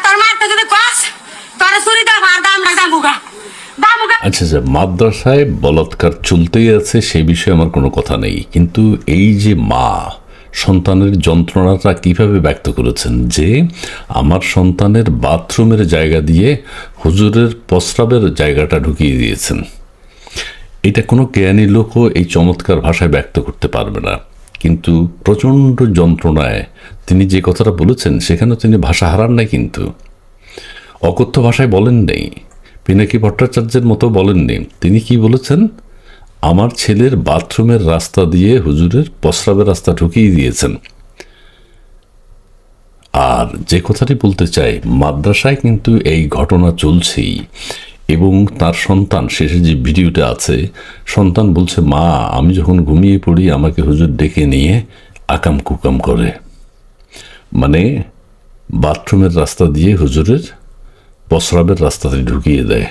তোর মারতে যদি কস তোর চুরিটা ভার দাম না দামুগা দামুগা। আচ্ছা আচ্ছা, মাদ্রাসায় বলাৎকার চলতেই আছে, সে বিষয়ে আমার কোনো কথা নেই, কিন্তু এই যে মা সন্তানের যন্ত্রণাটা কিভাবে ব্যক্ত করেছেন যে আমার সন্তানের বাথরুমের জায়গা দিয়ে হুজুরের প্রস্রাবের জায়গাটা ঢুকিয়ে দিয়েছেন, এটা কোনো জ্ঞানী লোকও এই চমৎকার ভাষায় ব্যক্ত করতে পারবে না। কিন্তু প্রচণ্ড যন্ত্রণায় তিনি যে কথাটা বলেছেন সেখানে তিনি ভাষা হারান নাই, কিন্তু অকথ্য ভাষায় বলেন নেই, পিনাকি ভট্টাচার্যের মতো বলেননি। তিনি কি বলেছেন? আমার ছেলের বাথরুমের রাস্তা দিয়ে হুজুরের প্রস্রাবের রাস্তা ঢুকিয়ে দিয়েছেন। আর যে কথাটি বলতে চাই, মাদ্রাসায় কিন্তু এই ঘটনা চলছেই, এবং তার সন্তান, শেষে যে ভিডিওটা আছে, সন্তান বলছে, মা আমি যখন ঘুমিয়ে পড়ি আমাকে হুজুর ডেকে নিয়ে আকাম কুকাম করে, মানে বাথরুমের রাস্তা দিয়ে হুজুরের প্রস্রাবের রাস্তাতে ঢুকিয়ে দেয়।